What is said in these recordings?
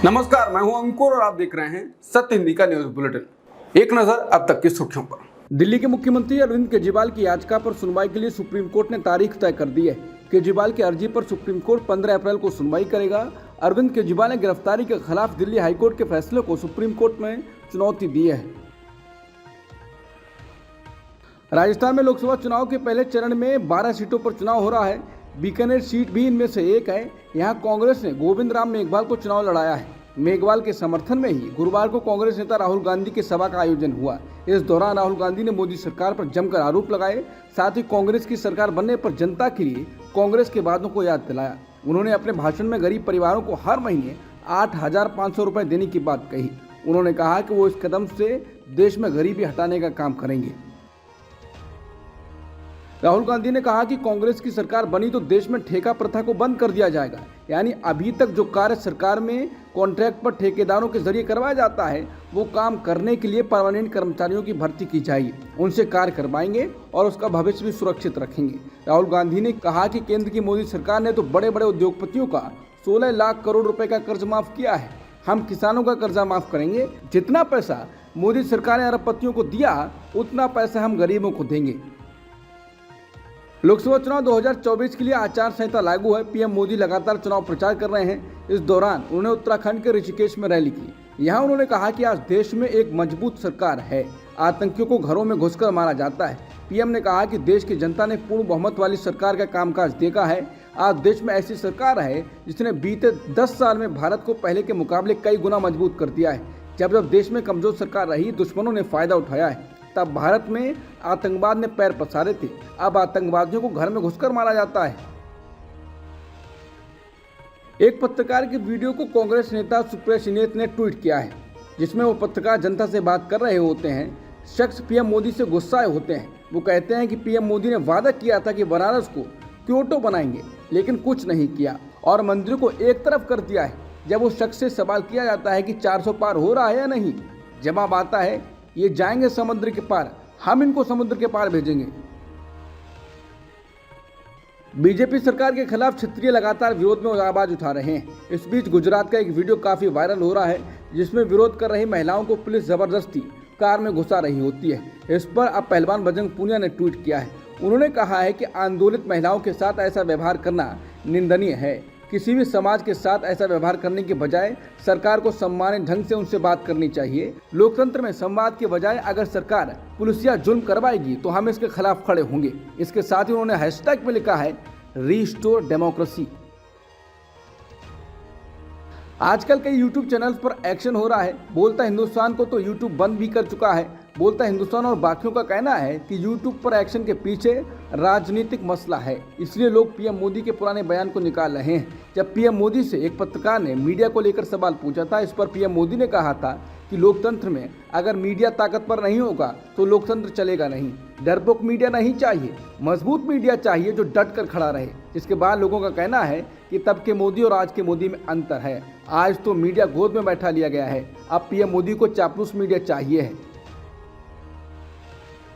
नमस्कार, मैं हूं अंकुर और आप देख रहे हैं सत्य हिंदी का न्यूज बुलेटिन। एक नजर अब तक की सुर्खियों पर। दिल्ली के मुख्यमंत्री अरविंद केजरीवाल की याचिका पर सुनवाई के लिए सुप्रीम कोर्ट ने तारीख तय कर दी है। केजरीवाल की अर्जी पर सुप्रीम कोर्ट 15 अप्रैल को सुनवाई करेगा। अरविंद केजरीवाल ने गिरफ्तारी के खिलाफ दिल्ली हाईकोर्ट के फैसले को सुप्रीम कोर्ट में चुनौती दी है। राजस्थान में लोकसभा चुनाव के पहले चरण में 12 सीटों पर चुनाव हो रहा है। बीकानेर सीट भी इनमें से एक है। यहां कांग्रेस ने गोविंद राम मेघवाल को चुनाव लड़ाया है। मेघवाल के समर्थन में ही गुरुवार को कांग्रेस नेता राहुल गांधी की सभा का आयोजन हुआ। इस दौरान राहुल गांधी ने मोदी सरकार पर जमकर आरोप लगाए। साथ ही कांग्रेस की सरकार बनने पर जनता के लिए कांग्रेस के वादों को याद दिलाया। उन्होंने अपने भाषण में गरीब परिवारों को हर महीने 8,500 रुपए देने की बात कही। उन्होंने कहा कि वो इस कदम से देश में गरीबी हटाने का काम करेंगे। राहुल गांधी ने कहा कि कांग्रेस की सरकार बनी तो देश में ठेका प्रथा को बंद कर दिया जाएगा। यानी अभी तक जो कार्य सरकार में कॉन्ट्रैक्ट पर ठेकेदारों के जरिए करवाया जाता है, वो काम करने के लिए परमानेंट कर्मचारियों की भर्ती की जाएगी। उनसे कार्य करवाएंगे और उसका भविष्य भी सुरक्षित रखेंगे। राहुल गांधी ने कहा कि केंद्र की मोदी सरकार ने तो बड़े बड़े उद्योगपतियों का 16 लाख करोड़ रुपए का कर्ज माफ किया है। हम किसानों का कर्जा माफ करेंगे। जितना पैसा मोदी सरकार ने अरबपतियों को दिया, उतना पैसा हम गरीबों को देंगे। लोकसभा चुनाव 2024 के लिए आचार संहिता लागू है। पीएम मोदी लगातार चुनाव प्रचार कर रहे हैं। इस दौरान उन्होंने उत्तराखंड के ऋषिकेश में रैली की। यहां उन्होंने कहा कि आज देश में एक मजबूत सरकार है। आतंकियों को घरों में घुसकर मारा जाता है। पीएम ने कहा कि देश की जनता ने पूर्ण बहुमत वाली सरकार का कामकाज देखा है। आज देश में ऐसी सरकार है जिसने बीते 10 साल में भारत को पहले के मुकाबले कई गुना मजबूत कर दिया है। जब देश में कमजोर सरकार रही, दुश्मनों ने फायदा उठाया है। तब भारत में आतंकवाद ने पैर पसारे थे। अब आतंकवादियों को घर में घुसकर मारा जाता है। एक पत्रकार की वीडियो को कांग्रेस नेता सुप्रिया सिनेत ने ट्वीट किया है, जिसमें वो पत्रकार जनता से बात कर रहे होते हैं। शख्स पीएम मोदी से गुस्साए होते हैं। वो कहते हैं कि पीएम मोदी ने वादा किया था कि बनारस को क्योटो बनाएंगे, लेकिन कुछ नहीं किया और मंदिर को एक तरफ कर दिया है। जब उस शख्स से सवाल किया जाता है कि 400 पार हो रहा है या नहीं, जवाब आता है, ये जाएंगे समुद्र के पार, हम इनको समुद्र के पार भेजेंगे। बीजेपी सरकार के खिलाफ क्षत्रिय लगातार विरोध में आवाज उठा रहे हैं। इस बीच गुजरात का एक वीडियो काफी वायरल हो रहा है, जिसमें विरोध कर रही महिलाओं को पुलिस जबरदस्ती कार में घुसा रही होती है। इस पर अब पहलवान बजरंग पूनिया ने ट्वीट किया है। उन्होंने कहा है कि आंदोलित महिलाओं के साथ ऐसा व्यवहार करना निंदनीय है। किसी भी समाज के साथ ऐसा व्यवहार करने के बजाय सरकार को सम्मानित ढंग से उनसे बात करनी चाहिए। लोकतंत्र में संवाद के बजाय अगर सरकार पुलिसिया जुल्म करवाएगी तो हम इसके खिलाफ खड़े होंगे। इसके साथ ही उन्होंने हैशटैग में लिखा है, रीस्टोर डेमोक्रेसी। आजकल कई यूट्यूब चैनल्स पर एक्शन हो रहा है। बोलता हिंदुस्तान को तो यूट्यूब बंद भी कर चुका है। बोलता हिंदुस्तान और बाकियों का कहना है कि यूट्यूब पर एक्शन के पीछे राजनीतिक मसला है, इसलिए लोग पीएम मोदी के पुराने बयान को निकाल रहे हैं। जब पीएम मोदी से एक पत्रकार ने मीडिया को लेकर सवाल पूछा था, इस पर पीएम मोदी ने कहा था कि लोकतंत्र में अगर मीडिया ताकतवर नहीं होगा तो लोकतंत्र चलेगा नहीं। डरपोक मीडिया नहीं चाहिए, मजबूत मीडिया चाहिए जो डट कर खड़ा रहे। इसके बाद लोगों का कहना है कि तब के मोदी और आज के मोदी में अंतर है। आज तो मीडिया गोद में बैठा लिया गया है, अब पीएम मोदी को चापलूस मीडिया चाहिए है।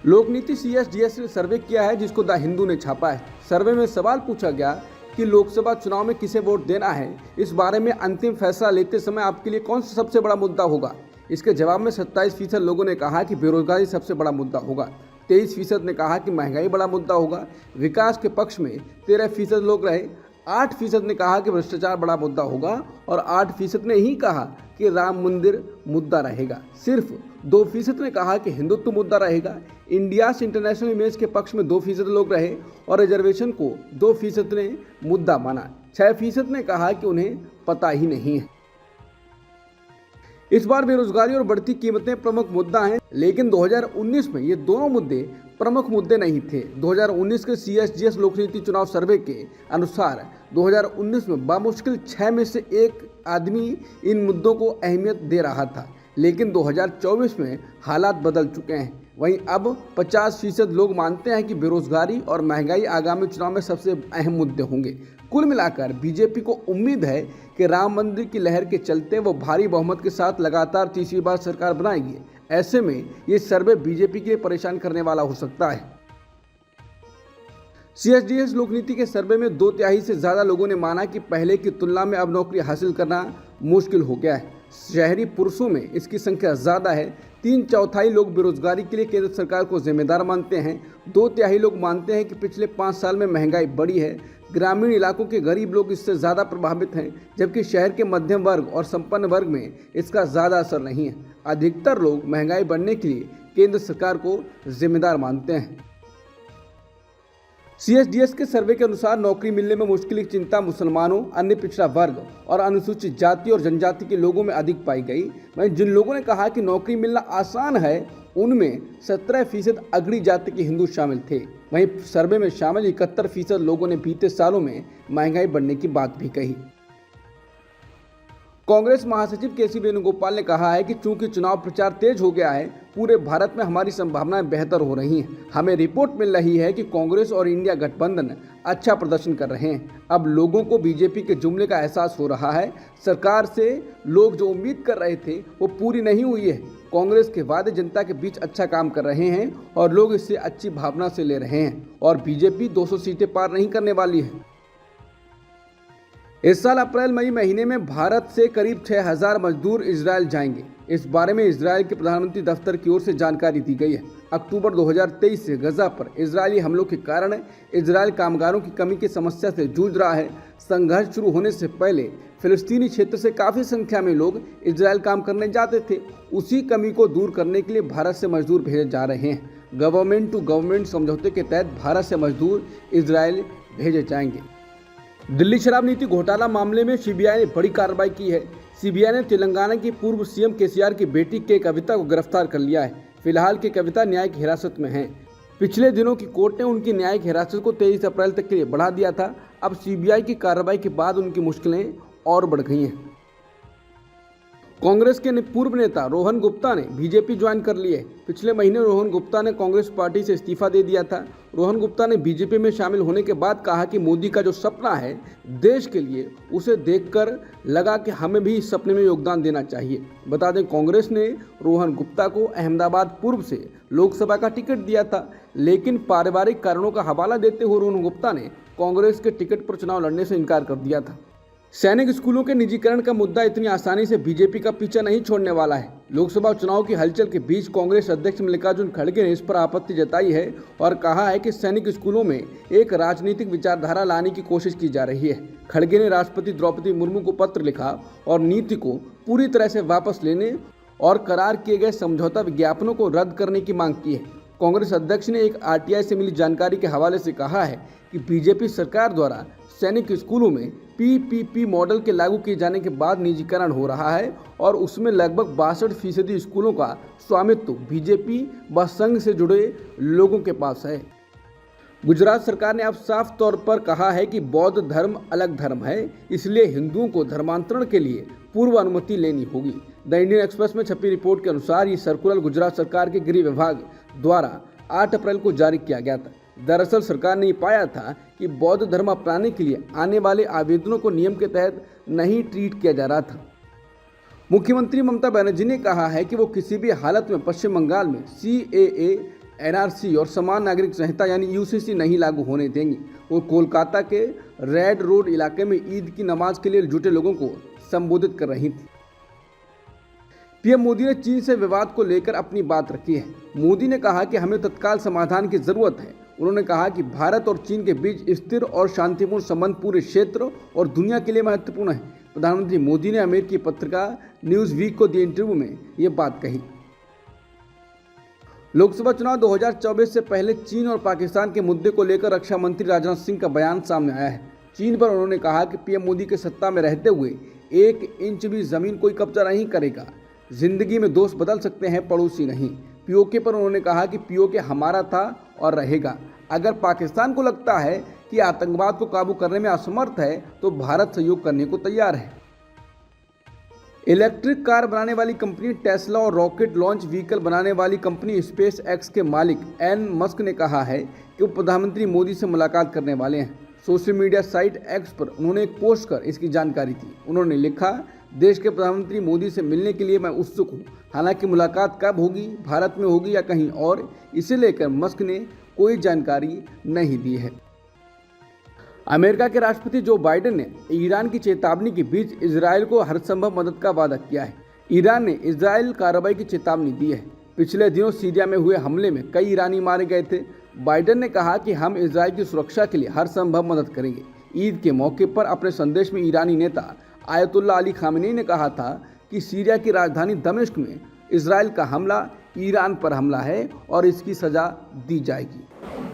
लोकनीति CSDS ने सर्वे किया है, जिसको द हिंदू ने छापा है। सर्वे में सवाल पूछा गया कि लोकसभा चुनाव में किसे वोट देना है। इस बारे में अंतिम फैसला लेते समय आपके लिए कौन सा सबसे बड़ा मुद्दा होगा। इसके जवाब में 27% लोगों ने कहा कि बेरोजगारी सबसे बड़ा मुद्दा होगा। 23% ने कहा कि महंगाई बड़ा मुद्दा होगा। विकास के पक्ष में 13% लोग रहे। 8% ने कहा कि भ्रष्टाचार बड़ा मुद्दा होगा और 8% ने ही कहा कि राम मंदिर मुद्दा रहेगा। सिर्फ 2% ने कहा कि हिंदुत्व मुद्दा रहेगा। इंडियाज इंटरनेशनल इमेज के पक्ष में 2% लोग रहे और रिजर्वेशन को 2% ने मुद्दा माना। 6% ने कहा कि उन्हें पता ही नहीं है। इस बार बेरोजगारी और बढ़ती कीमतें प्रमुख मुद्दा हैं, लेकिन 2019 में ये दोनों मुद्दे प्रमुख मुद्दे नहीं थे। 2019 के CSDS लोकनीति चुनाव सर्वे के अनुसार 2019 में बामुश्किल 6 में से 1 आदमी इन मुद्दों को अहमियत दे रहा था, लेकिन 2024 में हालात बदल चुके हैं। वहीं अब 50% लोग मानते हैं कि बेरोजगारी और महंगाई आगामी चुनाव में सबसे अहम मुद्दे होंगे। कुल मिलाकर बीजेपी को उम्मीद है कि राम मंदिर की लहर के चलते वो भारी बहुमत के साथ लगातार तीसरी बार सरकार बनाएगी। ऐसे में ये सर्वे बीजेपी के लिए परेशान करने वाला हो सकता है। CSDS लोकनीति के सर्वे में 2/3 से ज़्यादा लोगों ने माना कि पहले की तुलना में अब नौकरी हासिल करना मुश्किल हो गया है। शहरी पुरुषों में इसकी संख्या ज़्यादा है। 3/4 लोग बेरोजगारी के लिए केंद्र सरकार को जिम्मेदार मानते हैं। 2/3 लोग मानते हैं कि पिछले 5 साल में महंगाई बढ़ी है। ग्रामीण इलाकों के गरीब लोग इससे ज़्यादा प्रभावित हैं, जबकि शहर के मध्यम वर्ग और संपन्न वर्ग में इसका ज़्यादा असर नहीं है। अधिकतर लोग महंगाई बढ़ने के लिए केंद्र सरकार को जिम्मेदार मानते हैं। CSDS के सर्वे के अनुसार नौकरी मिलने में मुश्किल की चिंता मुसलमानों, अन्य पिछड़ा वर्ग और अनुसूचित जाति और जनजाति के लोगों में अधिक पाई गई। वहीं जिन लोगों ने कहा कि नौकरी मिलना आसान है, उनमें 17% अगड़ी जाति के हिंदू शामिल थे। वहीं सर्वे में शामिल 71% लोगों ने बीते सालों में महंगाई बढ़ने की बात भी कही। कांग्रेस महासचिव केसी वेणुगोपाल ने कहा है कि चूंकि चुनाव प्रचार तेज हो गया है, पूरे भारत में हमारी संभावनाएं बेहतर हो रही हैं। हमें रिपोर्ट मिल रही है कि कांग्रेस और इंडिया गठबंधन अच्छा प्रदर्शन कर रहे हैं। अब लोगों को बीजेपी के जुमले का एहसास हो रहा है। सरकार से लोग जो उम्मीद कर रहे थे वो पूरी नहीं हुई है। कांग्रेस के वादे जनता के बीच अच्छा काम कर रहे हैं और लोग इससे अच्छी भावना से ले रहे हैं और बीजेपी 200 सीटें पार नहीं करने वाली है। इस साल अप्रैल मई महीने में भारत से करीब 6000 मजदूर इजरायल जाएंगे। इस बारे में इजरायल के प्रधानमंत्री दफ्तर की ओर से जानकारी दी गई है। अक्टूबर 2023 से गजा पर इजरायली हमलों के कारण इजरायल कामगारों की कमी की समस्या से जूझ रहा है। संघर्ष शुरू होने से पहले फिलिस्तीनी क्षेत्र से काफ़ी संख्या में लोग इजरायल काम करने जाते थे। उसी कमी को दूर करने के लिए भारत से मजदूर भेजे जा रहे हैं। गवर्नमेंट टू गवर्नमेंट समझौते के तहत भारत से मजदूर इजरायल भेजे जाएंगे। दिल्ली शराब नीति घोटाला मामले में सीबीआई ने बड़ी कार्रवाई की है। सीबीआई ने तेलंगाना की पूर्व सीएम केसीआर की बेटी के कविता को गिरफ्तार कर लिया है। फिलहाल के कविता न्यायिक हिरासत में हैं। पिछले दिनों की कोर्ट ने उनकी न्यायिक हिरासत को 23 अप्रैल तक के लिए बढ़ा दिया था। अब सीबीआई की कार्रवाई के बाद उनकी मुश्किलें और बढ़ गई हैं। कांग्रेस के पूर्व नेता रोहन गुप्ता ने बीजेपी ज्वाइन कर ली है। पिछले महीने रोहन गुप्ता ने कांग्रेस पार्टी से इस्तीफा दे दिया था। रोहन गुप्ता ने बीजेपी में शामिल होने के बाद कहा कि मोदी का जो सपना है देश के लिए, उसे देखकर लगा कि हमें भी इस सपने में योगदान देना चाहिए। बता दें, कांग्रेस ने रोहन गुप्ता को अहमदाबाद पूर्व से लोकसभा का टिकट दिया था, लेकिन पारिवारिक कारणों का हवाला देते हुए रोहन गुप्ता ने कांग्रेस के टिकट पर चुनाव लड़ने से इनकार कर दिया था। सैनिक स्कूलों के निजीकरण का मुद्दा इतनी आसानी से बीजेपी का पीछा नहीं छोड़ने वाला है। लोकसभा चुनाव की हलचल के बीच कांग्रेस अध्यक्ष मल्लिकार्जुन खड़गे ने इस पर आपत्ति जताई है और कहा है कि सैनिक स्कूलों में एक राजनीतिक विचारधारा लाने की कोशिश की जा रही है। खड़गे ने राष्ट्रपति द्रौपदी मुर्मू को पत्र लिखा और नीति को पूरी तरह से वापस लेने और करार किए गए समझौता विज्ञापनों को रद्द करने की मांग की है। कांग्रेस अध्यक्ष ने एक आरटीआई से मिली जानकारी के हवाले से कहा है कि बीजेपी सरकार द्वारा सैनिक स्कूलों में पीपीपी मॉडल के लागू किए जाने के बाद निजीकरण हो रहा है और उसमें लगभग 62% स्कूलों का स्वामित्व बीजेपी व संघ से जुड़े लोगों के पास है। गुजरात सरकार ने अब साफ तौर पर कहा है कि बौद्ध धर्म अलग धर्म है, इसलिए हिंदुओं को धर्मांतरण के लिए पूर्व अनुमति लेनी होगी। द इंडियन एक्सप्रेस में छपी रिपोर्ट के अनुसार ये सर्कुलर गुजरात सरकार के गृह विभाग द्वारा 8 अप्रैल को जारी किया गया था। दरअसल सरकार ने पाया था कि बौद्ध धर्म अपनाने के लिए आने वाले आवेदनों को नियम के तहत नहीं ट्रीट किया जा रहा था। मुख्यमंत्री ममता बनर्जी ने कहा है कि वो किसी भी हालत में पश्चिम बंगाल में CAA, NRC और समान नागरिक संहिता यानी UCC नहीं लागू होने देंगी। वो कोलकाता के रेड रोड इलाके में ईद की नमाज के लिए जुटे लोगों को संबोधित कर रही थी। पीएम मोदी ने चीन से विवाद को लेकर अपनी बात रखी है। मोदी ने कहा कि हमें तत्काल समाधान की जरूरत है। उन्होंने कहा कि भारत और चीन के बीच स्थिर और शांतिपूर्ण संबंध पूरे क्षेत्र और दुनिया के लिए महत्वपूर्ण है। प्रधानमंत्री मोदी ने अमेरिकी पत्रिका न्यूज़ वीक को दिए इंटरव्यू में ये बात कही। लोकसभा चुनाव 2024 से पहले चीन और पाकिस्तान के मुद्दे को लेकर रक्षा मंत्री राजनाथ सिंह का बयान सामने आया है। चीन पर उन्होंने कहा कि पीएम मोदी के सत्ता में रहते हुए 1 इंच भी जमीन कोई कब्जा नहीं करेगा। जिंदगी में दोस्त बदल सकते हैं, पड़ोसी नहीं। पीओके पर उन्होंने कहा कि पीओके हमारा था और रहेगा। अगर पाकिस्तान को लगता है कि आतंकवाद को काबू करने में असमर्थ है तो भारत सहयोग करने को तैयार है। इलेक्ट्रिक कार बनाने वाली कंपनी टेस्ला और रॉकेट लॉन्च व्हीकल बनाने वाली कंपनी स्पेस एक्स के मालिक एलन मस्क ने कहा है कि वो प्रधानमंत्री मोदी से मुलाकात करने वाले हैं। सोशल मीडिया साइट एक्स पर उन्होंने एक पोस्ट कर इसकी जानकारी दी। उन्होंने लिखा, देश के प्रधानमंत्री मोदी से मिलने के लिए मैं उत्सुक हूँ। हालांकि मुलाकात कब होगी, भारत में होगी या कहीं और, इसे लेकर मस्क ने कोई जानकारी नहीं दी है। अमेरिका के राष्ट्रपति जो बाइडेन ने ईरान की चेतावनी के बीच इजरायल को हर संभव मदद का वादा किया है। ईरान ने इजरायल कार्रवाई की चेतावनी दी है। पिछले दिनों सीरिया में हुए हमले में कई ईरानी मारे गए थे। बाइडेन ने कहा कि हम इजरायल की सुरक्षा के लिए हर संभव मदद करेंगे। ईद के मौके पर अपने संदेश में ईरानी नेता आयतुल्लाह अली खामेनी ने कहा था कि सीरिया की राजधानी दमिश्क में इजरायल का हमला ईरान पर हमला है और इसकी सजा दी जाएगी।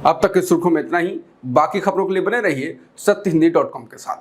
अब तक की सुर्खियों में इतना ही। बाकी खबरों के लिए बने रहिए सत्यहिंदी.com के साथ।